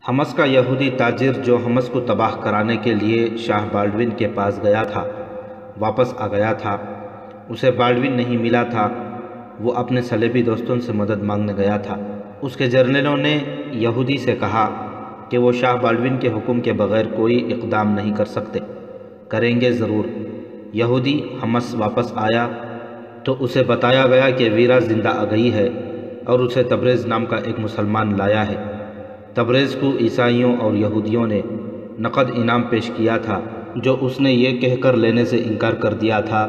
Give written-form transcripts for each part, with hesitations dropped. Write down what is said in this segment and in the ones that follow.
Homs کا یہودی تاجر جو حمص کو تباہ کرانے کے لیے شاہ بالڈون کے پاس گیا تھا واپس آ گیا تھا۔ اسے بالڈون نہیں ملا تھا۔ وہ اپنے صلیبی دوستوں سے مدد مانگنے گیا تھا۔ اس کے جرنیلوں نے یہودی سے کہا کہ وہ شاہ بالڈون کے حکم کے بغیر کوئی اقدام نہیں کر سکتے۔ کریں گے ضرور۔ یہودی حمص واپس آیا تو اسے بتایا گیا کہ ویرا زندہ آ گئی ہے اور اسے تبریز نام کا ایک مسلمان لایا ہے۔ تبریز کو عیسائیوں اور یہودیوں نے نقد انعام پیش کیا تھا، جو اس نے یہ کہہ کر لینے سے انکار کر دیا تھا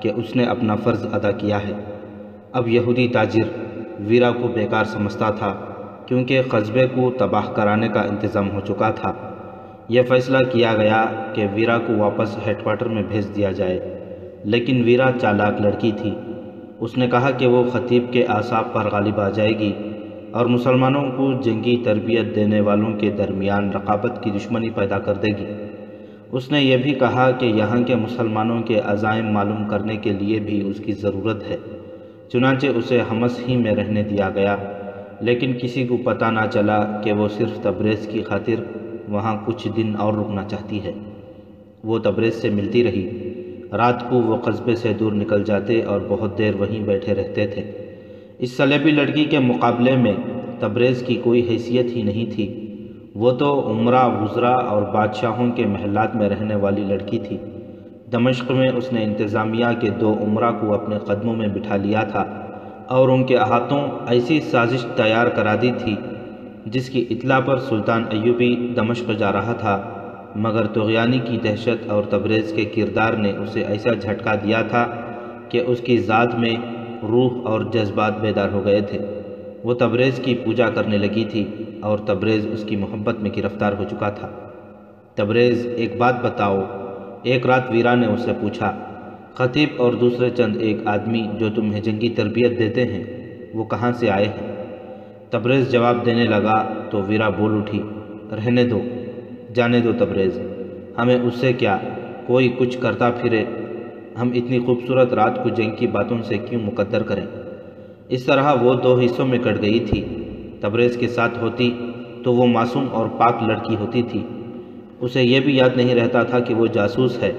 کہ اس نے اپنا فرض ادا کیا ہے۔ اب یہودی تاجر ویرا کو بیکار سمجھتا تھا، کیونکہ قصبے کو تباہ کرانے کا انتظام ہو چکا تھا۔ یہ فیصلہ کیا گیا کہ ویرا کو واپس ہیڈ کوارٹر میں بھیج دیا جائے، لیکن ویرا چالاک لڑکی تھی۔ اس نے کہا کہ وہ خطیب کے اعصاب پر غالب آ جائے گی اور مسلمانوں کو جنگی تربیت دینے والوں کے درمیان رقابت کی دشمنی پیدا کر دے گی۔ اس نے یہ بھی کہا کہ یہاں کے مسلمانوں کے عزائم معلوم کرنے کے لیے بھی اس کی ضرورت ہے۔ چنانچہ اسے حمص ہی میں رہنے دیا گیا، لیکن کسی کو پتہ نہ چلا کہ وہ صرف تبریز کی خاطر وہاں کچھ دن اور رکنا چاہتی ہے۔ وہ تبریز سے ملتی رہی۔ رات کو وہ قصبے سے دور نکل جاتے اور بہت دیر وہیں بیٹھے رہتے تھے۔ اس صلیبی لڑکی کے مقابلے میں تبریز کی کوئی حیثیت ہی نہیں تھی۔ وہ تو امراء، وزراء اور بادشاہوں کے محلات میں رہنے والی لڑکی تھی۔ دمشق میں اس نے انتظامیہ کے 2 امراء کو اپنے قدموں میں بٹھا لیا تھا اور ان کے ہاتھوں ایسی سازش تیار کرا دی تھی جس کی اطلاع پر سلطان ایوبی دمشق جا رہا تھا، مگر طغیانی کی دہشت اور تبریز کے کردار نے اسے ایسا جھٹکا دیا تھا کہ اس کی ذات میں روح اور جذبات بیدار ہو گئے تھے۔ وہ تبریز کی پوجا کرنے لگی تھی اور تبریز اس کی محبت میں گرفتار ہو چکا تھا۔ تبریز، ایک بات بتاؤ، ایک رات ویرا نے اس سے پوچھا۔ خطیب اور دوسرے چند ایک آدمی جو تمہیں جنگی تربیت دیتے ہیں، وہ کہاں سے آئے ہیں؟ تبریز جواب دینے لگا تو ویرا بول اٹھی، رہنے دو، جانے دو تبریز، ہمیں اس سے کیا، کوئی کچھ کرتا پھرے، ہم اتنی خوبصورت رات کو جنگ کی باتوں سے کیوں مقدر کریں؟ اس طرح وہ 2 حصوں میں کٹ گئی تھی۔ تبریز کے ساتھ ہوتی تو وہ معصوم اور پاک لڑکی ہوتی تھی۔ اسے یہ بھی یاد نہیں رہتا تھا کہ وہ جاسوس ہے۔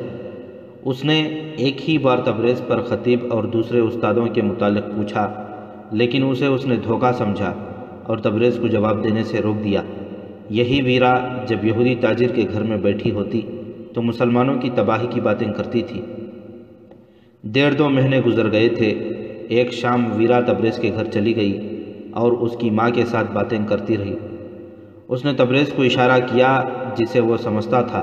اس نے ایک ہی بار تبریز پر خطیب اور دوسرے استادوں کے متعلق پوچھا، لیکن اسے اس نے دھوکہ سمجھا اور تبریز کو جواب دینے سے روک دیا۔ یہی ویرا جب یہودی تاجر کے گھر میں بیٹھی ہوتی تو مسلمانوں کی تباہی کی باتیں کرتی تھی۔ 1.5-2 مہینے گزر گئے تھے۔ ایک شام ویرا تبریز کے گھر چلی گئی اور اس کی ماں کے ساتھ باتیں کرتی رہی۔ اس نے تبریز کو اشارہ کیا جسے وہ سمجھتا تھا۔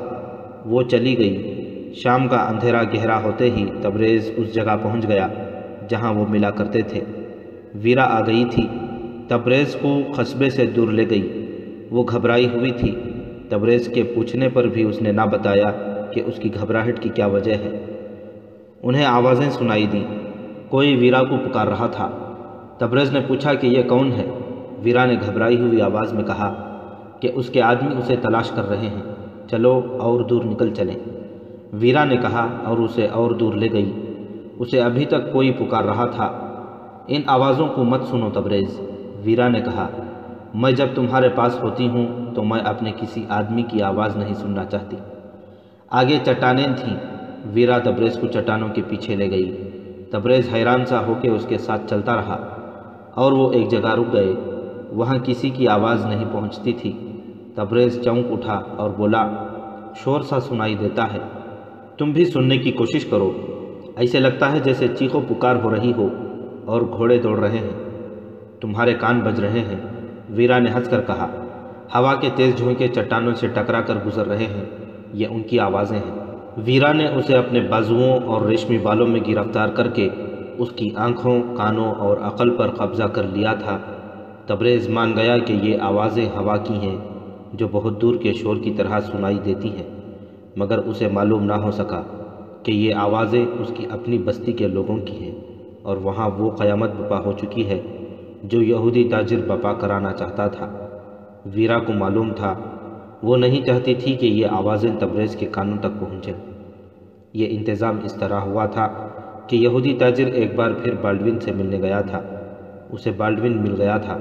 وہ چلی گئی۔ شام کا اندھیرا گہرا ہوتے ہی تبریز اس جگہ پہنچ گیا جہاں وہ ملا کرتے تھے۔ ویرا آ گئی تھی۔ تبریز کو قصبے سے دور لے گئی۔ وہ گھبرائی ہوئی تھی۔ تبریز کے پوچھنے پر بھی اس نے نہ بتایا کہ اس کی گھبراہٹ کی کیا وجہ ہے۔ انہیں آوازیں سنائی دیں۔ کوئی ویرا کو پکار رہا تھا۔ تبریز نے پوچھا کہ یہ کون ہے؟ ویرا نے گھبرائی ہوئی آواز میں کہا کہ اس کے آدمی اسے تلاش کر رہے ہیں، چلو اور دور نکل چلیں۔ ویرا نے کہا اور اسے اور دور لے گئی۔ اسے ابھی تک کوئی پکار رہا تھا۔ ان آوازوں کو مت سنو تبریز، ویرا نے کہا، میں جب تمہارے پاس ہوتی ہوں تو میں اپنے کسی آدمی کی آواز نہیں سننا چاہتی۔ آگے چٹانیں تھیں۔ ویرا تبریز کو چٹانوں کے پیچھے لے گئی۔ تبریز حیران سا ہو کے اس کے ساتھ چلتا رہا اور وہ ایک جگہ رک گئے۔ وہاں کسی کی آواز نہیں پہنچتی تھی۔ تبریز چونک اٹھا اور بولا، شور سا سنائی دیتا ہے، تم بھی سننے کی کوشش کرو، ایسے لگتا ہے جیسے چیخ و پکار ہو رہی ہو اور گھوڑے دوڑ رہے ہیں، تمہارے کان بج رہے ہیں۔ ویرا نے ہنس کر کہا، ہوا کے تیز جھونکے چٹانوں سے ٹکرا کر گزر رہے ہیں، یہ ان کی آوازیں ہیں۔ ویرا نے اسے اپنے بازوؤں اور ریشمی بالوں میں گرفتار کر کے اس کی آنکھوں، کانوں اور عقل پر قبضہ کر لیا تھا۔ تبریز مان گیا کہ یہ آوازیں ہوا کی ہیں جو بہت دور کے شور کی طرح سنائی دیتی ہیں، مگر اسے معلوم نہ ہو سکا کہ یہ آوازیں اس کی اپنی بستی کے لوگوں کی ہیں اور وہاں وہ قیامت برپا ہو چکی ہے جو یہودی تاجر برپا کرانا چاہتا تھا۔ ویرا کو معلوم تھا، وہ نہیں چاہتی تھی کہ یہ آوازیں تبریز کے کانوں تک پہنچیں۔ یہ انتظام اس طرح ہوا تھا کہ یہودی تاجر ایک بار پھر بالڈون سے ملنے گیا تھا۔ اسے بالڈون مل گیا تھا۔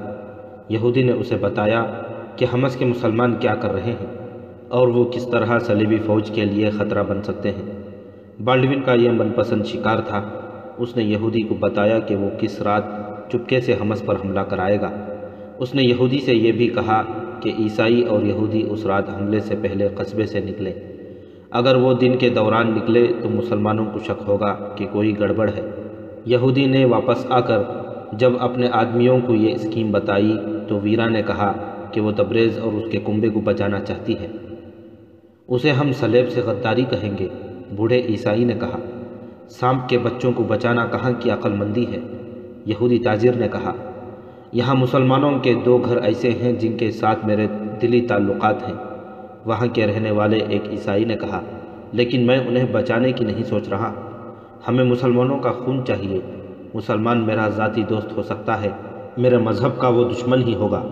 یہودی نے اسے بتایا کہ حمص کے مسلمان کیا کر رہے ہیں اور وہ کس طرح صلیبی فوج کے لیے خطرہ بن سکتے ہیں۔ بالڈوین کا یہ من پسند شکار تھا۔ اس نے یہودی کو بتایا کہ وہ کس رات چپکے سے حمص پر حملہ کرائے گا۔ اس نے یہودی سے یہ بھی کہا کہ عیسائی اور یہودی اس رات حملے سے پہلے قصبے سے نکلے۔ اگر وہ دن کے دوران نکلے تو مسلمانوں کو شک ہوگا کہ کوئی گڑبڑ ہے۔ یہودی نے واپس آ کر جب اپنے آدمیوں کو یہ اسکیم بتائی تو ویرا نے کہا کہ وہ تبریز اور اس کے کنبے کو بچانا چاہتی ہے۔ اسے ہم صلیب سے غداری کہیں گے، بوڑھے عیسائی نے کہا۔ سانپ کے بچوں کو بچانا کہاں کی عقل مندی ہے، یہودی تاجر نے کہا۔ یہاں مسلمانوں کے 2 گھر ایسے ہیں جن کے ساتھ میرے دلی تعلقات ہیں، وہاں کے رہنے والے ایک عیسائی نے کہا، لیکن میں انہیں بچانے کی نہیں سوچ رہا۔ ہمیں مسلمانوں کا خون چاہیے۔ مسلمان میرا ذاتی دوست ہو سکتا ہے، میرے مذہب کا وہ دشمن ہی ہوگا۔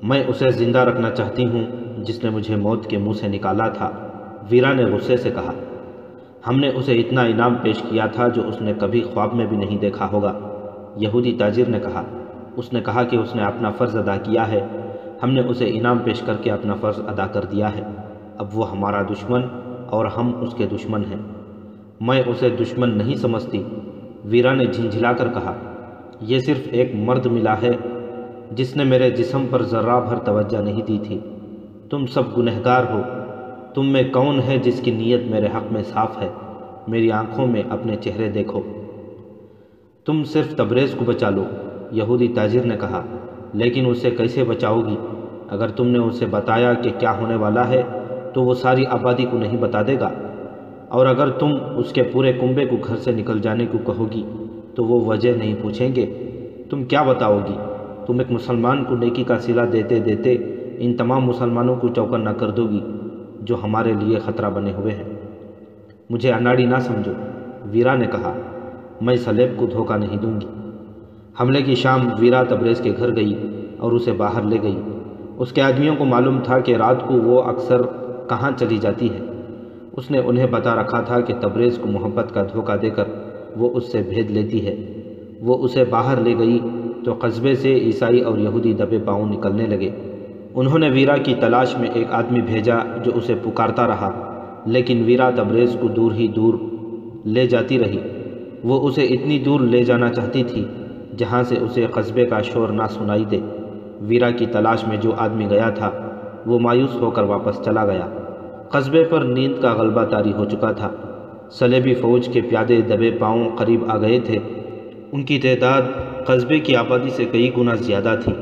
میں اسے زندہ رکھنا چاہتی ہوں جس نے مجھے موت کے منہ سے نکالا تھا، ویرا نے غصے سے کہا۔ ہم نے اسے اتنا انعام پیش کیا تھا جو اس نے کبھی خواب میں بھی نہیں دیکھا ہوگا، یہودی تاجر نے کہا۔ اس نے کہا کہ اس نے اپنا فرض ادا کیا ہے، ہم نے اسے انعام پیش کر کے اپنا فرض ادا کر دیا ہے، اب وہ ہمارا دشمن اور ہم اس کے دشمن ہیں۔ میں اسے دشمن نہیں سمجھتی، ویرا نے جھنجھلا کر کہا۔ یہ صرف ایک مرد ملا ہے جس نے میرے جسم پر ذرہ بھر توجہ نہیں دی تھی۔ تم سب گنہگار ہو۔ تم میں کون ہے جس کی نیت میرے حق میں صاف ہے؟ میری آنکھوں میں اپنے چہرے دیکھو۔ تم صرف تبریز کو بچا لو، یہودی تاجر نے کہا، لیکن اسے کیسے بچاؤ گی؟ اگر تم نے اسے بتایا کہ کیا ہونے والا ہے تو وہ ساری آبادی کو نہیں بتا دے گا، اور اگر تم اس کے پورے کنبے کو گھر سے نکل جانے کو کہو گی تو وہ وجہ نہیں پوچھیں گے۔ تم کیا بتاؤ گی؟ تم ایک مسلمان کو نیکی کا صلہ دیتے دیتے ان تمام مسلمانوں کو چوکنا کر دو گی جو ہمارے لیے خطرہ بنے ہوئے ہیں۔ مجھے اناڑی نہ سمجھو، ویرا نے کہا، میں صلیب کو دھوکہ نہیں دوں گی۔ حملے کی شام ویرا تبریز کے گھر گئی اور اسے باہر لے گئی۔ اس کے آدمیوں کو معلوم تھا کہ رات کو وہ اکثر کہاں چلی جاتی ہے۔ اس نے انہیں بتا رکھا تھا کہ تبریز کو محبت کا دھوکہ دے کر وہ اس سے بھید لیتی ہے۔ وہ اسے باہر لے گئی تو قصبے سے عیسائی اور یہودی دبے پاؤں نکلنے لگے۔ انہوں نے ویرا کی تلاش میں ایک آدمی بھیجا جو اسے پکارتا رہا، لیکن ویرا تبریز کو دور ہی دور لے جاتی رہی۔ وہ اسے اتنی دور لے جانا چاہتی تھی جہاں سے اسے قصبے کا شور نہ سنائی دے۔ ویرا کی تلاش میں جو آدمی گیا تھا وہ مایوس ہو کر واپس چلا گیا۔ قصبے پر نیند کا غلبہ طاری ہو چکا تھا۔ صلیبی فوج کے پیادے دبے پاؤں قریب آ گئے تھے۔ ان کی تعداد قصبے کی آبادی سے کئی گنا زیادہ تھی۔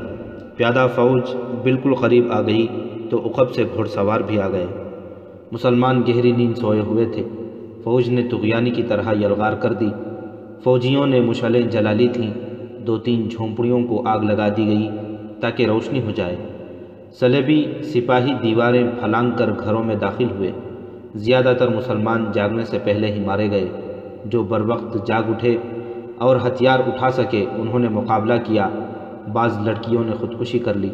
پیادہ فوج بالکل قریب آ گئی تو عقب سے گھوڑ سوار بھی آ گئے۔ مسلمان گہری نیند سوئے ہوئے تھے۔ فوج نے طغیانی کی طرح یلغار کر دی۔ فوجیوں نے مشعلیں جلا لی تھیں۔ 2-3 جھونپڑیوں کو آگ لگا دی گئی تاکہ روشنی ہو جائے۔ صلیبی سپاہی دیواریں پھلانگ کر گھروں میں داخل ہوئے۔ زیادہ تر مسلمان جاگنے سے پہلے ہی مارے گئے۔ جو بروقت جاگ اٹھے اور ہتھیار اٹھا سکے انہوں نے مقابلہ کیا۔ بعض لڑکیوں نے خودکشی کر لی۔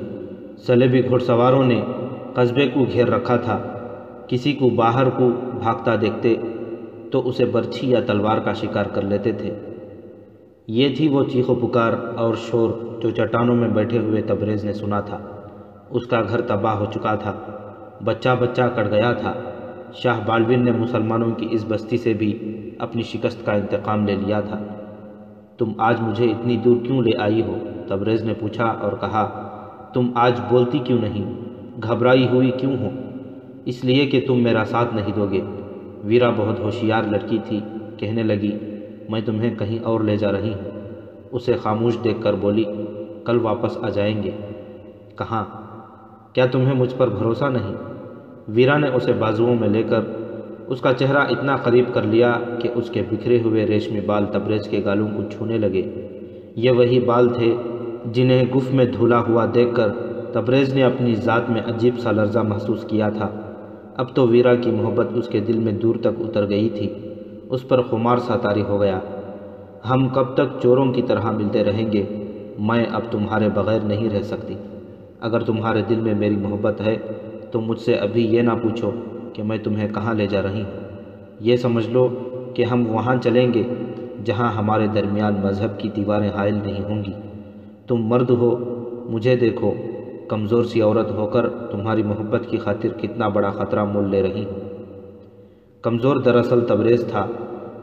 صلیبی گھڑ سواروں نے قصبے کو گھیر رکھا تھا۔ کسی کو باہر کو بھاگتا دیکھتے تو اسے برچھی یا تلوار کا شکار کر لیتے تھے۔ یہ تھی وہ چیخ و پکار اور شور جو چٹانوں میں بیٹھے ہوئے تبریز نے سنا تھا۔ اس کا گھر تباہ ہو چکا تھا، بچہ بچہ کٹ گیا تھا۔ شاہ بالڈوین نے مسلمانوں کی اس بستی سے بھی اپنی شکست کا انتقام لے لیا تھا۔ تم آج مجھے اتنی دور کیوں لے آئی ہو؟ تبریز نے پوچھا اور کہا، تم آج بولتی کیوں نہیں؟ گھبرائی ہوئی کیوں ہو؟ اس لیے کہ تم میرا ساتھ نہیں دو گے۔ ویرا بہت ہوشیار لڑکی تھی، کہنے لگی، میں تمہیں کہیں اور لے جا رہی ہوں۔ اسے خاموش دیکھ کر بولی، کل واپس آ جائیں گے۔ کہاں؟ کیا تمہیں مجھ پر بھروسہ نہیں؟ ویرا نے اسے بازوؤں میں لے کر اس کا چہرہ اتنا قریب کر لیا کہ اس کے بکھرے ہوئے ریشمی بال تبریز کے گالوں کو چھونے لگے۔ یہ وہی بال تھے جنہیں گف میں دھلا ہوا دیکھ کر تبریز نے اپنی ذات میں عجیب سا لرزہ محسوس کیا تھا۔ اب تو ویرا کی محبت اس کے دل میں دور تک اتر گئی تھی۔ اس پر خمار سا طاری ہو گیا۔ ہم کب تک چوروں کی طرح ملتے رہیں گے؟ میں اب تمہارے بغیر نہیں رہ سکتی۔ اگر تمہارے دل میں میری محبت ہے تو مجھ سے ابھی یہ نہ پوچھو کہ میں تمہیں کہاں لے جا رہی ہوں۔ یہ سمجھ لو کہ ہم وہاں چلیں گے جہاں ہمارے درمیان مذہب کی دیواریں حائل نہیں ہوں گی۔ تم مرد ہو، مجھے دیکھو، کمزور سی عورت ہو کر تمہاری محبت کی خاطر کتنا بڑا خطرہ مول لے رہی ہوں۔ کمزور دراصل تبریز تھا۔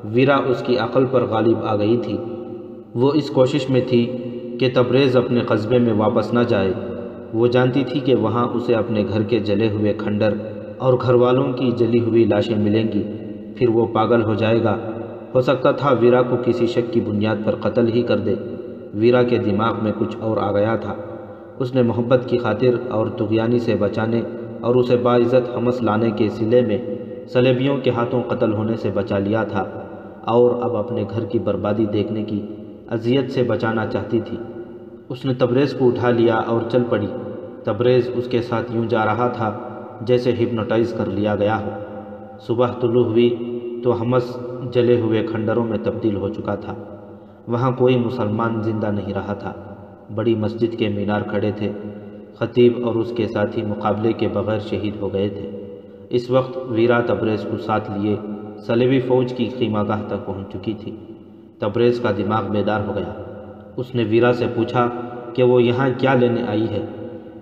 ویرا اس کی عقل پر غالب آ گئی تھی۔ وہ اس کوشش میں تھی کہ تبریز اپنے قصبے میں واپس نہ جائے۔ وہ جانتی تھی کہ وہاں اسے اپنے گھر کے جلے ہوئے کھنڈر اور گھر والوں کی جلی ہوئی لاشیں ملیں گی، پھر وہ پاگل ہو جائے گا۔ ہو سکتا تھا ویرا کو کسی شک کی بنیاد پر قتل ہی کر دے۔ ویرا کے دماغ میں کچھ اور آ گیا تھا۔ اس نے محبت کی خاطر اور طغیانی سے بچانے اور اسے باعزت حمص لانے کے صلے میں صلیبیوں کے ہاتھوں قتل ہونے سے بچا لیا تھا، اور اب اپنے گھر کی بربادی دیکھنے کی اذیت سے بچانا چاہتی تھی۔ اس نے تبریز کو اٹھا لیا اور چل پڑی۔ تبریز اس کے ساتھ یوں جا رہا تھا جیسے ہپنوٹائز کر لیا گیا ہو۔ صبح طلوع ہوئی تو حمص جلے ہوئے کھنڈروں میں تبدیل ہو چکا تھا۔ وہاں کوئی مسلمان زندہ نہیں رہا تھا۔ بڑی مسجد کے مینار کھڑے تھے۔ خطیب اور اس کے ساتھی مقابلے کے بغیر شہید ہو گئے تھے۔ اس وقت ویرا تبریز کو ساتھ لیے صلیبی فوج کی خیمہ گاہ تک پہنچ چکی تھی۔ تبریز کا دماغ بیدار ہو گیا۔ اس نے ویرا سے پوچھا کہ وہ یہاں کیا لینے آئی ہے۔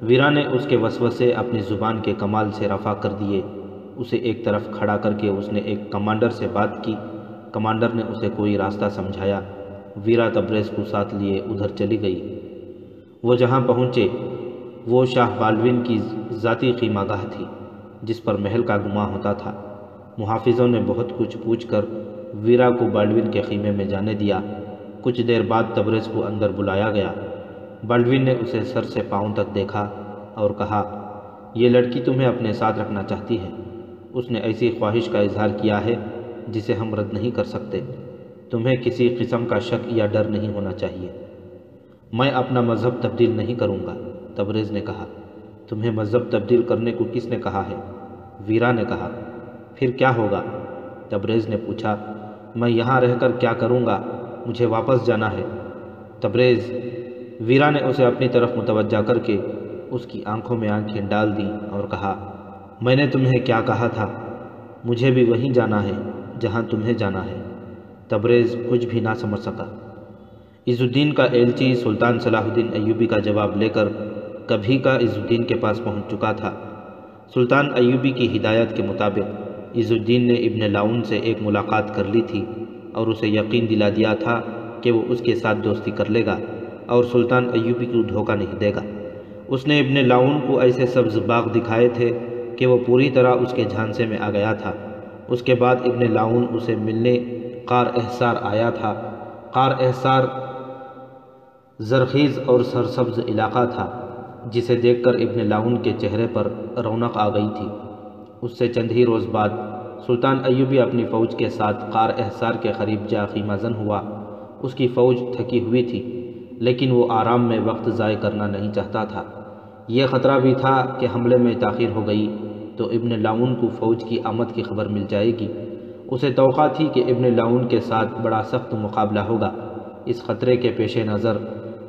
ویرا نے اس کے وسوسے اپنی زبان کے کمال سے رفع کر دیے۔ اسے ایک طرف کھڑا کر کے اس نے ایک کمانڈر سے بات کی۔ کمانڈر نے اسے کوئی راستہ سمجھایا۔ ویرا تبریز کو ساتھ لیے ادھر چلی گئی۔ وہ جہاں پہنچے وہ شاہ بالڈون کی ذاتی خیمہ گاہ تھی، جس پر محل کا گمان ہوتا تھا۔ محافظوں نے بہت کچھ پوچھ کر ویرا کو بالڈون کے خیمے میں جانے دیا۔ کچھ دیر بعد تبریز کو اندر بلایا گیا۔ بالڈون نے اسے سر سے پاؤں تک دیکھا اور کہا، یہ لڑکی تمہیں اپنے ساتھ رکھنا چاہتی ہے۔ اس نے ایسی خواہش کا اظہار کیا ہے جسے ہم رد نہیں کر سکتے۔ تمہیں کسی قسم کا شک یا ڈر نہیں ہونا چاہیے۔ میں اپنا مذہب تبدیل نہیں کروں گا، تبریز نے کہا۔ تمہیں مذہب تبدیل کرنے کو کس نے کہا ہے؟ ویرا نے کہا۔ پھر کیا ہوگا؟ تبریز نے پوچھا۔ میں یہاں رہ کر کیا کروں گا؟ مجھے واپس جانا ہے۔ تبریز، ویرا نے اسے اپنی طرف متوجہ کر کے اس کی آنکھوں میں آنکھیں ڈال دیں اور کہا، میں نے تمہیں کیا کہا تھا؟ مجھے بھی وہیں جانا ہے جہاں تمہیں جانا ہے۔ تبریز کچھ بھی نہ سمجھ سکا۔ عز الدین کا ایلچی سلطان صلاح الدین ایوبی کا جواب لے کر کبھی کا عز الدین کے پاس پہنچ چکا تھا۔ سلطان ایوبی کی ہدایت کے مطابق عز الدین نے ابن لاؤن سے ایک ملاقات کر لی تھی اور اسے یقین دلا دیا تھا کہ وہ اس کے ساتھ دوستی کر لے گا اور سلطان ایوبی کو دھوکہ نہیں دے گا۔ اس نے ابن لاؤن کو ایسے سبز باغ دکھائے تھے کہ وہ پوری طرح اس کے جھانسے میں آ گیا تھا۔ اس کے بعد ابن لاؤن اسے ملنے قار احسار آیا تھا۔ قار احسار زرخیز اور سرسبز علاقہ تھا، جسے دیکھ کر ابن لاؤن کے چہرے پر رونق آ گئی تھی۔ اس سے چند ہی روز بعد سلطان ایوبی اپنی فوج کے ساتھ قار احسار کے قریب جا خیمہ زن ہوا۔ اس کی فوج تھکی ہوئی تھی، لیکن وہ آرام میں وقت ضائع کرنا نہیں چاہتا تھا۔ یہ خطرہ بھی تھا کہ حملے میں تاخیر ہو گئی تو ابن لاؤن کو فوج کی آمد کی خبر مل جائے گی۔ اسے توقع تھی کہ ابن لاؤن کے ساتھ بڑا سخت مقابلہ ہوگا۔ اس خطرے کے پیش نظر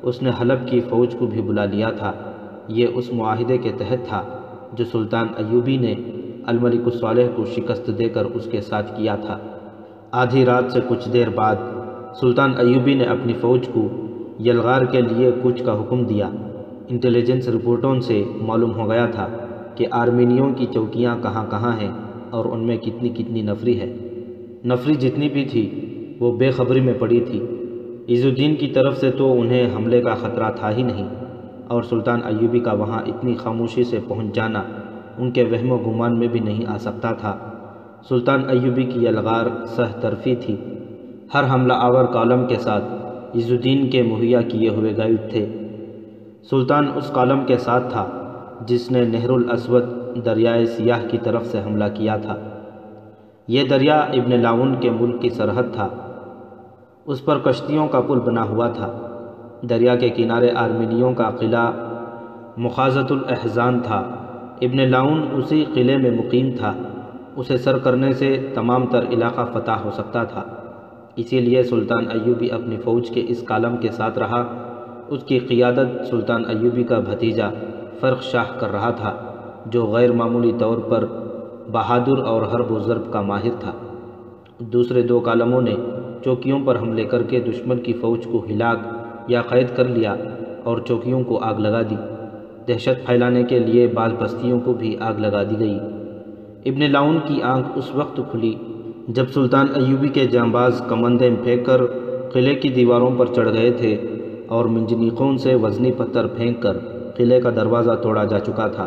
اس نے حلب کی فوج کو بھی بلا لیا تھا۔ یہ اس معاہدے کے تحت تھا جو سلطان ایوبی نے الملک الصالح کو شکست دے کر اس کے ساتھ کیا تھا۔ آدھی رات سے کچھ دیر بعد سلطان ایوبی نے اپنی فوج کو یلغار کے لیے کوچ کا حکم دیا۔ انٹیلیجنس رپورٹوں سے معلوم ہو گیا تھا کہ آرمینیوں کی چوکیاں کہاں کہاں ہیں اور ان میں کتنی کتنی نفری ہے۔ نفری جتنی بھی تھی وہ بے خبری میں پڑی تھی۔ عز الدین کی طرف سے تو انہیں حملے کا خطرہ تھا ہی نہیں، اور سلطان ایوبی کا وہاں اتنی خاموشی سے پہنچ جانا ان کے وہم و گمان میں بھی نہیں آ سکتا تھا۔ سلطان ایوبی کی یلغار سہ طرفی تھی۔ ہر حملہ آور کالم کے ساتھ عز الدین کے مہیا کیے ہوئے گائیڈ تھے۔ سلطان اس کالم کے ساتھ تھا جس نے نہر الاسود دریائے سیاہ کی طرف سے حملہ کیا تھا۔ یہ دریا ابن لاؤن کے ملک کی سرحد تھا۔ اس پر کشتیوں کا پل بنا ہوا تھا۔ دریا کے کنارے آرمینیوں کا قلعہ مخازۃ الاحزان تھا۔ ابن لاؤن اسی قلعے میں مقیم تھا۔ اسے سر کرنے سے تمام تر علاقہ فتح ہو سکتا تھا۔ اسی لیے سلطان ایوبی اپنی فوج کے اس کالم کے ساتھ رہا۔ اس کی قیادت سلطان ایوبی کا بھتیجا فرخ شاہ کر رہا تھا، جو غیر معمولی طور پر بہادر اور حرب و ضرب کا ماہر تھا۔ دوسرے دو کالموں نے چوکیوں پر حملے کر کے دشمن کی فوج کو ہلاک یا قید کر لیا اور چوکیوں کو آگ لگا دی۔ دہشت پھیلانے کے لیے بعض بستیوں کو بھی آگ لگا دی گئی۔ ابن لاؤن کی آنکھ اس وقت کھلی جب سلطان ایوبی کے جانباز کمندیں پھینک کر قلعے کی دیواروں پر چڑھ گئے تھے اور منجنیقوں سے وزنی پتھر پھینک کر قلعے کا دروازہ توڑا جا چکا تھا۔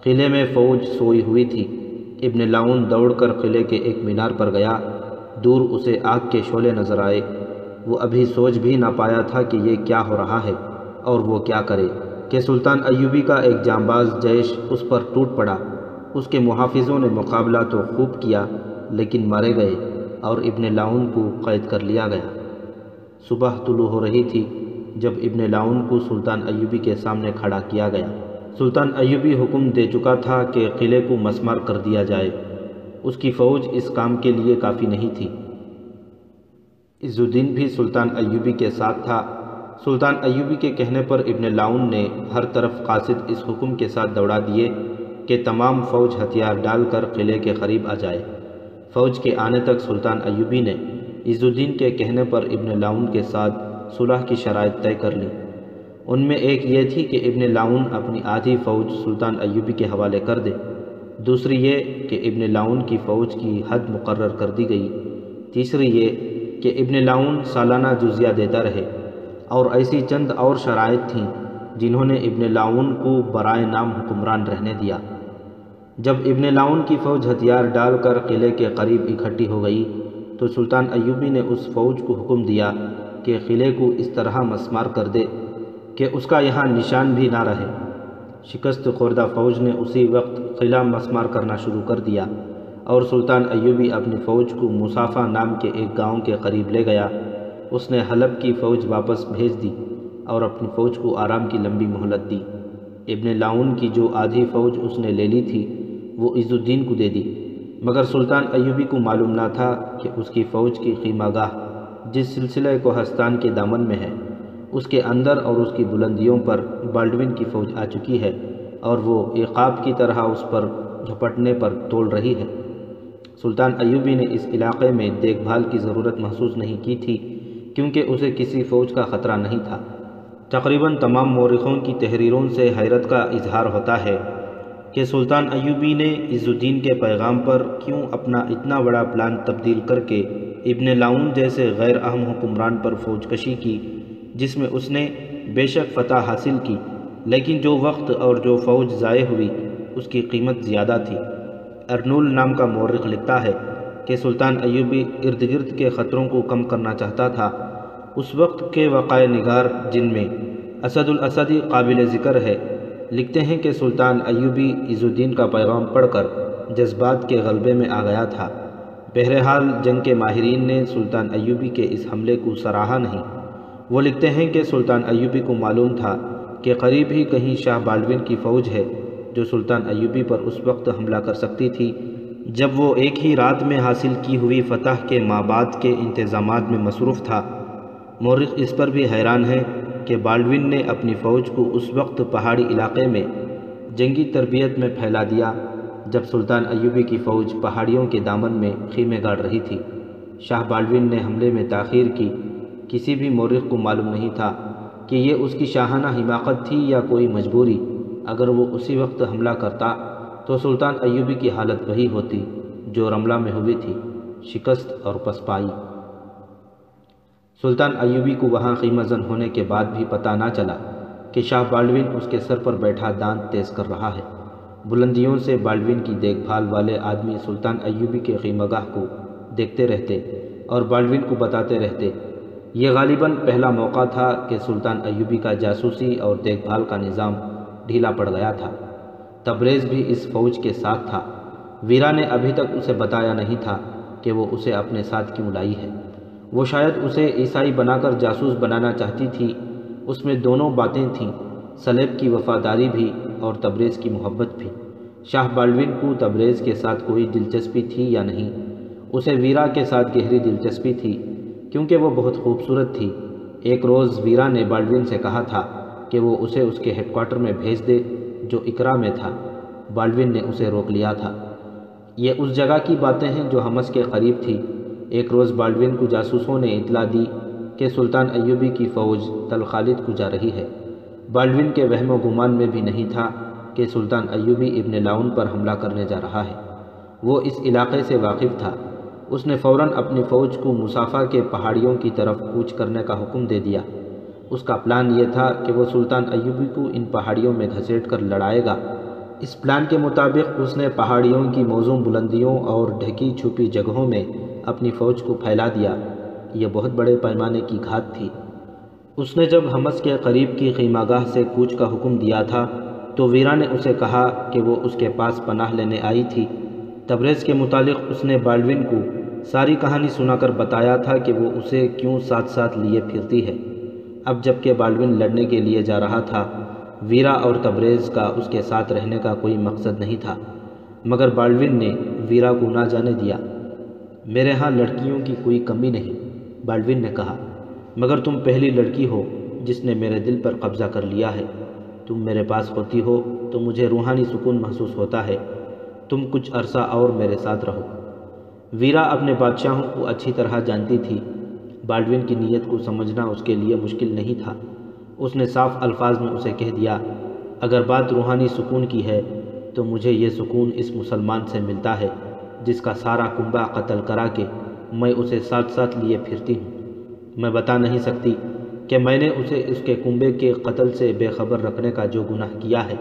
قلعے میں فوج سوئی ہوئی تھی۔ ابن لاؤن دوڑ کر قلعے کے ایک مینار پر گیا۔ دور اسے آگ کے شعلے نظر آئے۔ وہ ابھی سوچ بھی نہ پایا تھا کہ یہ کیا ہو رہا ہے اور وہ کیا کرے کہ سلطان ایوبی کا ایک جانباز جیش اس پر ٹوٹ پڑا۔ اس کے محافظوں نے مقابلہ تو خوب کیا لیکن مارے گئے اور ابن لاؤن کو قید کر لیا گیا۔ صبح طلوع ہو رہی تھی جب ابن لاؤن کو سلطان ایوبی کے سامنے کھڑا کیا گیا۔ سلطان ایوبی حکم دے چکا تھا کہ قلعے کو مسمار کر دیا جائے۔ اس کی فوج اس کام کے لیے کافی نہیں تھی۔ عز الدین بھی سلطان ایوبی کے ساتھ تھا۔ سلطان ایوبی کے کہنے پر ابن لاؤن نے ہر طرف قاصد اس حکم کے ساتھ دوڑا دیے کہ تمام فوج ہتھیار ڈال کر قلعے کے قریب آ جائے۔ فوج کے آنے تک سلطان ایوبی نے عز الدین کے کہنے پر ابن لاؤن کے ساتھ صلح کی شرائط طے کر لی۔ ان میں ایک یہ تھی کہ ابن لاؤن اپنی آدھی فوج سلطان ایوبی کے حوالے کر دے، دوسری یہ کہ ابن لاؤن کی فوج کی حد مقرر کر دی گئی، تیسری یہ کہ ابن لاؤن سالانہ جزیہ دیتا رہے، اور ایسی چند اور شرائط تھیں جنہوں نے ابن لاؤن کو برائے نام حکمران رہنے دیا۔ جب ابن لاؤن کی فوج ہتھیار ڈال کر قلعے کے قریب اکٹھی ہو گئی تو سلطان ایوبی نے اس فوج کو حکم دیا کہ قلعے کو اس طرح مسمار کر دے کہ اس کا یہاں نشان بھی نہ رہے۔ شکست خوردہ فوج نے اسی وقت قلعہ مسمار کرنا شروع کر دیا اور سلطان ایوبی اپنی فوج کو مصافہ نام کے ایک گاؤں کے قریب لے گیا۔ اس نے حلب کی فوج واپس بھیج دی اور اپنی فوج کو آرام کی لمبی مہلت دی۔ ابن لاؤن کی جو آدھی فوج اس نے لے لی تھی وہ عز الدین کو دے دی، مگر سلطان ایوبی کو معلوم نہ تھا کہ اس کی فوج کی خیمہ گاہ جس سلسلہ کوہستان کے دامن میں ہے، اس کے اندر اور اس کی بلندیوں پر بالڈوین کی فوج آ چکی ہے اور وہ عقاب کی طرح اس پر جھپٹنے پر توڑ رہی ہے۔ سلطان ایوبی نے اس علاقے میں دیکھ بھال کی ضرورت محسوس نہیں کی تھی کیونکہ اسے کسی فوج کا خطرہ نہیں تھا۔ تقریباً تمام مورخوں کی تحریروں سے حیرت کا اظہار ہوتا ہے کہ سلطان ایوبی نے عز الدین کے پیغام پر کیوں اپنا اتنا بڑا پلان تبدیل کر کے ابن لاؤن جیسے غیر اہم حکمران پر فوج کشی کی، جس میں اس نے بے شک فتح حاصل کی لیکن جو وقت اور جو فوج ضائع ہوئی اس کی قیمت زیادہ تھی۔ ارنول نام کا مورخ لکھتا ہے کہ سلطان ایوبی ارد گرد کے خطروں کو کم کرنا چاہتا تھا۔ اس وقت کے وقائع نگار جن میں اسد الاسدی قابل ذکر ہے لکھتے ہیں کہ سلطان ایوبی عز الدین کا پیغام پڑھ کر جذبات کے غلبے میں آ گیا تھا۔ بہرحال جنگ کے ماہرین نے سلطان ایوبی کے اس حملے کو سراہا نہیں۔ وہ لکھتے ہیں کہ سلطان ایوبی کو معلوم تھا کہ قریب ہی کہیں شاہ بالڈوین کی فوج ہے جو سلطان ایوبی پر اس وقت حملہ کر سکتی تھی جب وہ ایک ہی رات میں حاصل کی ہوئی فتح کے مابعد کے انتظامات میں مصروف تھا۔ مورخ اس پر بھی حیران ہے کہ بالڈوین نے اپنی فوج کو اس وقت پہاڑی علاقے میں جنگی تربیت میں پھیلا دیا جب سلطان ایوبی کی فوج پہاڑیوں کے دامن میں خیمے گاڑ رہی تھی۔ شاہ بالڈوین نے حملے میں تاخیر کی۔ کسی بھی مورخ کو معلوم نہیں تھا کہ یہ اس کی شاہانہ حماقت تھی یا کوئی مجبوری۔ اگر وہ اسی وقت حملہ کرتا تو سلطان ایوبی کی حالت وہی ہوتی جو رملہ میں ہوئی تھی، شکست اور پسپائی۔ سلطان ایوبی کو وہاں خیمہ زن ہونے کے بعد بھی پتہ نہ چلا کہ شاہ بالڈوین اس کے سر پر بیٹھا دانت تیز کر رہا ہے۔ بلندیوں سے بالڈوین کی دیکھ بھال والے آدمی سلطان ایوبی کے خیمہ گاہ کو دیکھتے رہتے اور بالڈوین کو بتاتے رہتے۔ یہ غالباً پہلا موقع تھا کہ سلطان ایوبی کا جاسوسی اور دیکھ بھال کا نظام ڈھیلا پڑ گیا تھا۔ تبریز بھی اس فوج کے ساتھ تھا۔ ویرا نے ابھی تک اسے بتایا نہیں تھا کہ وہ اسے اپنے ساتھ کیوں لائی ہے۔ وہ شاید اسے عیسائی بنا کر جاسوس بنانا چاہتی تھی۔ اس میں دونوں باتیں تھیں، صلیب کی وفاداری بھی اور تبریز کی محبت بھی۔ شاہ بالڈوین کو تبریز کے ساتھ کوئی دلچسپی تھی یا نہیں، اسے ویرا کے ساتھ گہری دلچسپی تھی کیونکہ وہ بہت خوبصورت تھی۔ ایک روز ویرا نے بالڈوین سے کہا تھا کہ وہ اسے اس کے ہیڈ کوارٹر میں بھیج دے جو اقرا میں تھا۔ بالڈوین نے اسے روک لیا تھا۔ یہ اس جگہ کی باتیں ہیں جو حمص کے قریب تھی۔ ایک روز بالڈوین کو جاسوسوں نے اطلاع دی کہ سلطان ایوبی کی فوج تل خالد کو جا رہی ہے۔ بالڈون کے وہم و گمان میں بھی نہیں تھا کہ سلطان ایوبی ابن لاون پر حملہ کرنے جا رہا ہے۔ وہ اس علاقے سے واقف تھا۔ اس نے فوراً اپنی فوج کو مصافہ کے پہاڑیوں کی طرف کوچ کرنے کا حکم دے دیا۔ اس کا پلان یہ تھا کہ وہ سلطان ایوبی کو ان پہاڑیوں میں گھسیٹ کر لڑائے گا۔ اس پلان کے مطابق اس نے پہاڑیوں کی موزوں بلندیوں اور ڈھکی چھپی جگہوں میں اپنی فوج کو پھیلا دیا۔ یہ بہت بڑے پیمانے کی گھات تھی۔ اس نے جب حمص کے قریب کی خیمہ گاہ سے کوچ کا حکم دیا تھا تو ویرا نے اسے کہا کہ وہ اس کے پاس پناہ لینے آئی تھی۔ تبریز کے متعلق اس نے بالڈون کو ساری کہانی سنا کر بتایا تھا کہ وہ اسے کیوں ساتھ ساتھ لیے پھرتی ہے۔ اب جب کہ بالڈون لڑنے کے لیے جا رہا تھا، ویرا اور تبریز کا اس کے ساتھ رہنے کا کوئی مقصد نہیں تھا، مگر بالڈون نے ویرا کو نہ جانے دیا۔ میرے ہاں لڑکیوں کی کوئی کمی نہیں، بالڈون نے کہا، مگر تم پہلی لڑکی ہو جس نے میرے دل پر قبضہ کر لیا ہے۔ تم میرے پاس ہوتی ہو تو مجھے روحانی سکون محسوس ہوتا ہے۔ تم کچھ عرصہ اور میرے ساتھ رہو۔ ویرا اپنے بادشاہوں کو اچھی طرح جانتی تھی۔ بالڈون کی نیت کو سمجھنا اس کے لیے مشکل نہیں تھا۔ اس نے صاف الفاظ میں اسے کہہ دیا، اگر بات روحانی سکون کی ہے تو مجھے یہ سکون اس مسلمان سے ملتا ہے جس کا سارا کنبہ قتل کرا کے میں اسے ساتھ ساتھ لیے پھرتی ہوں۔ میں بتا نہیں سکتی کہ میں نے اسے اس کے کنبے کے قتل سے بے خبر رکھنے کا جو گناہ کیا ہے،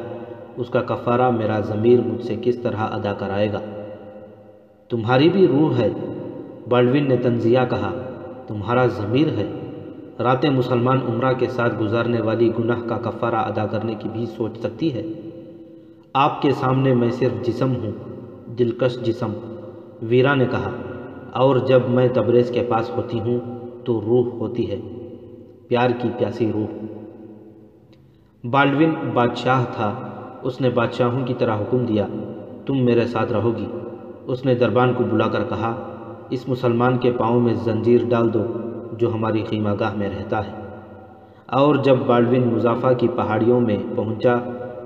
اس کا کفارہ میرا ضمیر مجھ سے کس طرح ادا کرائے گا۔ تمہاری بھی روح ہے، بالڈون نے تنزیہ کہا، تمہارا ضمیر ہے۔ راتیں مسلمان عمرہ کے ساتھ گزارنے والی گناہ کا کفارہ ادا کرنے کی بھی سوچ سکتی ہے؟ آپ کے سامنے میں صرف جسم ہوں، دلکش جسم، ویرا نے کہا، اور جب میں تبریز کے پاس ہوتی ہوں تو روح ہوتی ہے، پیار کی پیاسی روح۔ بالڈون بادشاہ تھا۔ اس نے بادشاہوں کی طرح حکم دیا، تم میرے ساتھ رہو گی۔ اس نے دربان کو بلا کر کہا، اس مسلمان کے پاؤں میں زنجیر ڈال دو جو ہماری خیمہ گاہ میں رہتا ہے۔ اور جب بالڈون مصافہ کی پہاڑیوں میں پہنچا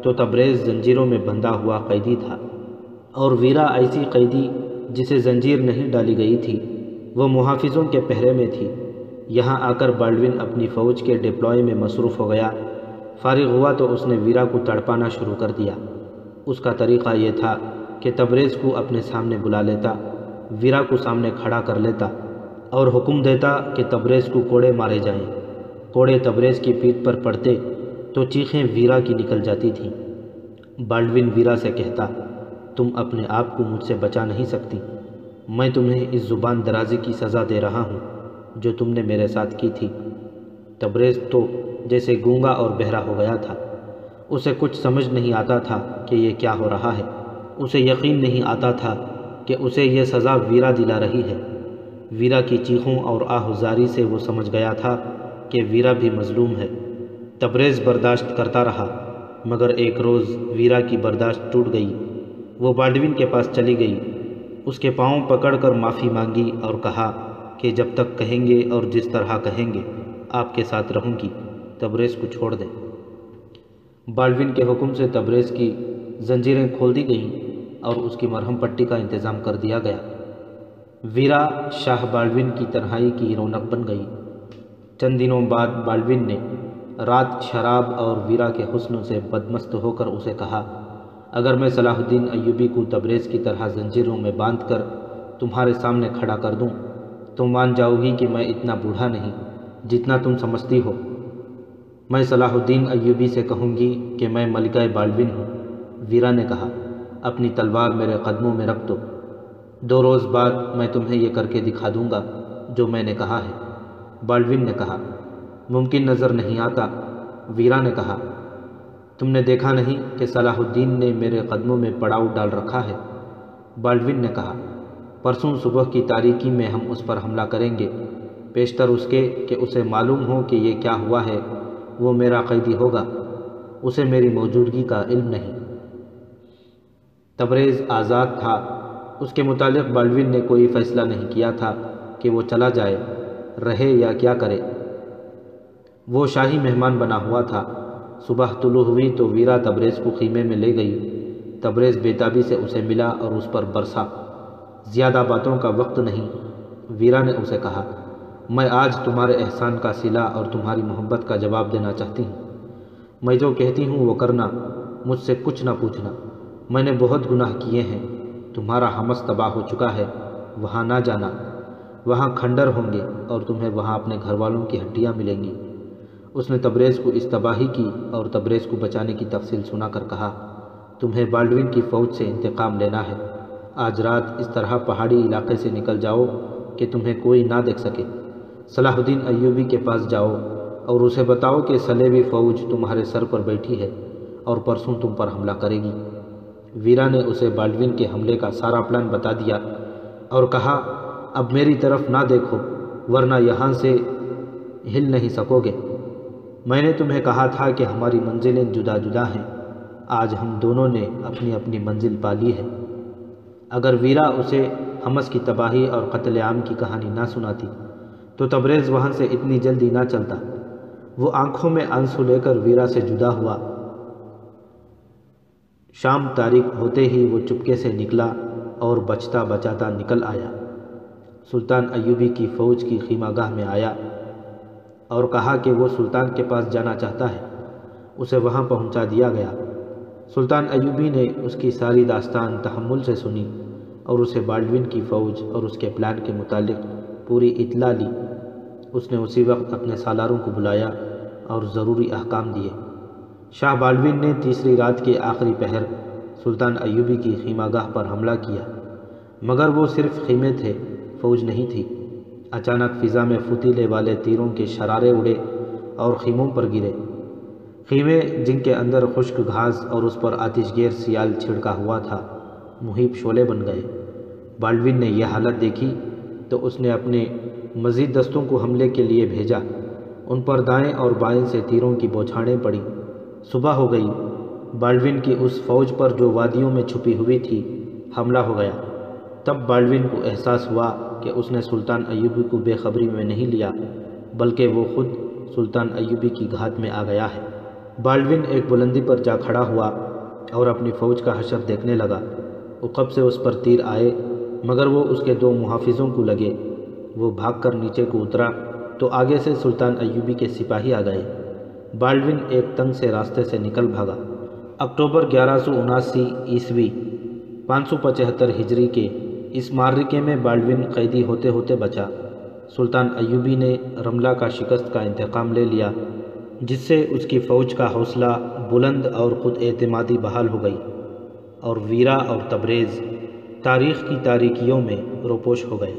تو تبریز زنجیروں میں بندھا ہوا قیدی تھا، اور ویرا ایسی قیدی جسے زنجیر نہیں ڈالی گئی تھی، وہ محافظوں کے پہرے میں تھی۔ یہاں آ کر بالڈون اپنی فوج کے ڈپلوئے میں مصروف ہو گیا۔ فارغ ہوا تو اس نے ویرا کو تڑپانا شروع کر دیا۔ اس کا طریقہ یہ تھا کہ تبریز کو اپنے سامنے بلا لیتا، ویرا کو سامنے کھڑا کر لیتا اور حکم دیتا کہ تبریز کو کوڑے مارے جائیں۔ کوڑے تبریز کی پیٹھ پر پڑتے تو چیخیں ویرا کی نکل جاتی تھیں۔ بالڈون ویرا سے کہتا، تم اپنے آپ کو مجھ سے بچا نہیں سکتی، میں تمہیں اس زبان درازی کی سزا دے رہا ہوں جو تم نے میرے ساتھ کی تھی۔ تبریز تو جیسے گونگا اور بہرا ہو گیا تھا۔ اسے کچھ سمجھ نہیں آتا تھا کہ یہ کیا ہو رہا ہے۔ اسے یقین نہیں آتا تھا کہ اسے یہ سزا ویرا دلا رہی ہے۔ ویرا کی چیخوں اور آہوزاری سے وہ سمجھ گیا تھا کہ ویرا بھی مظلوم ہے۔ تبریز برداشت کرتا رہا، مگر ایک روز ویرا کی برداشت ٹوٹ گئی۔ وہ بالڈون کے پاس چلی گئی، اس کے پاؤں پکڑ کر معافی مانگی اور کہا کہ جب تک کہیں گے اور جس طرح کہیں گے آپ کے ساتھ رہوں گی، تبریز کو چھوڑ دیں۔ بالڈون کے حکم سے تبریز کی زنجیریں کھول دی گئیں اور اس کی مرہم پٹی کا انتظام کر دیا گیا۔ ویرا شاہ بالڈون کی تنہائی کی رونق بن گئی۔ چند دنوں بعد بالڈون نے رات شراب اور ویرا کے حسن سے بدمست ہو کر اسے کہا، اگر میں صلاح الدین ایوبی کو تبریز کی طرح زنجیروں میں باندھ کر تمہارے سامنے کھڑا کر دوں تو مان جاؤ گی کہ میں اتنا بوڑھا نہیں جتنا تم سمجھتی ہو۔ میں صلاح الدین ایوبی سے کہوں گی کہ میں ملکہ بالڈون ہوں۔ ویرا نے کہا، اپنی تلوار میرے قدموں میں رکھ دو، 2 روز بعد میں تمہیں یہ کر کے دکھا دوں گا جو میں نے کہا ہے۔ بالڈون نے کہا، ممکن نظر نہیں آتا۔ ویرا نے کہا، تم نے دیکھا نہیں کہ صلاح الدین نے میرے قدموں میں پڑاؤ ڈال رکھا ہے؟ بالڈون نے کہا، پرسوں صبح کی تاریکی میں ہم اس پر حملہ کریں گے، پیشتر اس کے کہ اسے معلوم ہو کہ یہ کیا ہوا ہے، وہ میرا قیدی ہوگا، اسے میری موجودگی کا علم نہیں۔ تبریز آزاد تھا۔ اس کے متعلق بالڈون نے کوئی فیصلہ نہیں کیا تھا کہ وہ چلا جائے، رہے یا کیا کرے۔ وہ شاہی مہمان بنا ہوا تھا۔ صبح طلوع ہوئی تو ویرا تبریز کو خیمے میں لے گئی۔ تبریز بےتابی سے اسے ملا اور اس پر برسا۔ زیادہ باتوں کا وقت نہیں، ویرا نے اسے کہا، میں آج تمہارے احسان کا صلہ اور تمہاری محبت کا جواب دینا چاہتی ہوں۔ میں جو کہتی ہوں وہ کرنا، مجھ سے کچھ نہ پوچھنا۔ میں نے بہت گناہ کیے ہیں، تمہارا حمس تباہ ہو چکا ہے، وہاں نہ جانا، وہاں کھنڈر ہوں گے اور تمہیں وہاں اپنے گھر والوں کی ہڈیاں ملیں گی۔ اس نے تبریز کو اس تباہی کی اور تبریز کو بچانے کی تفصیل سنا کر کہا، تمہیں بالڈون کی فوج سے انتقام لینا ہے۔ آج رات اس طرح پہاڑی علاقے سے نکل جاؤ کہ تمہیں کوئی نہ دیکھ سکے۔ صلاح الدین ایوبی کے پاس جاؤ اور اسے بتاؤ کہ صلیبی فوج تمہارے سر پر بیٹھی ہے اور پرسوں تم پر حملہ کرے گی۔ ویرا نے اسے بالڈون کے حملے کا سارا پلان بتا دیا اور کہا، اب میری طرف نہ دیکھو ورنہ یہاں سے ہل نہیں سکو گے۔ میں نے تمہیں کہا تھا کہ ہماری منزلیں جدا جدا ہیں، آج ہم دونوں نے اپنی اپنی منزل پا لی ہے۔ اگر ویرا اسے حمس کی تباہی اور قتل عام کی کہانی نہ سناتی تو تبریز وہاں سے اتنی جلدی نہ چلتا۔ وہ آنکھوں میں آنسو لے کر ویرا سے جدا ہوا۔ شام تاریک ہوتے ہی وہ چپکے سے نکلا اور بچتا بچاتا نکل آیا۔ سلطان ایوبی کی فوج کی خیمہ گاہ میں آیا اور کہا کہ وہ سلطان کے پاس جانا چاہتا ہے۔ اسے وہاں پہنچا دیا گیا۔ سلطان ایوبی نے اس کی ساری داستان تحمل سے سنی اور اسے بالڈون کی فوج اور اس کے پلان کے متعلق پوری اطلاع لی۔ اس نے اسی وقت اپنے سالاروں کو بلایا اور ضروری احکام دیے۔ شاہ بالڈون نے تیسری رات کے آخری پہر سلطان ایوبی کی خیمہ گاہ پر حملہ کیا، مگر وہ صرف خیمے تھے، فوج نہیں تھی۔ اچانک فضا میں فتیلے والے تیروں کے شرارے اڑے اور خیموں پر گرے۔ خیمے جن کے اندر خشک گھاس اور اس پر آتش گیر سیال چھڑکا ہوا تھا، مہیب شعلے بن گئے۔ بالڈون نے یہ حالت دیکھی تو اس نے اپنے مزید دستوں کو حملے کے لیے بھیجا۔ ان پر دائیں اور بائیں سے تیروں کی بوچھاڑیں پڑیں۔ صبح ہو گئی۔ بالڈون کی اس فوج پر جو وادیوں میں چھپی ہوئی تھی حملہ ہو گیا۔ تب بالڈون کو احساس ہوا کہ اس نے سلطان ایوبی کو بے خبری میں نہیں لیا، بلکہ وہ خود سلطان ایوبی کی گھات میں آ گیا ہے۔ بالڈون ایک بلندی پر جا کھڑا ہوا اور اپنی فوج کا حشر دیکھنے لگا۔ عقب سے اس پر تیر آئے مگر وہ اس کے دو محافظوں کو لگے۔ وہ بھاگ کر نیچے کو اترا تو آگے سے سلطان ایوبی کے سپاہی آ گئے۔ بالڈون ایک تنگ سے راستے سے نکل بھاگا۔ اکتوبر 1179 عیسوی 575 ہجری کے اس معرکے میں بالڈون قیدی ہوتے ہوتے بچا۔ سلطان ایوبی نے رملہ کا شکست کا انتقام لے لیا، جس سے اس کی فوج کا حوصلہ بلند اور خود اعتمادی بحال ہو گئی، اور ویرا اور تبریز تاریخ کی تاریکیوں میں روپوش ہو گئے۔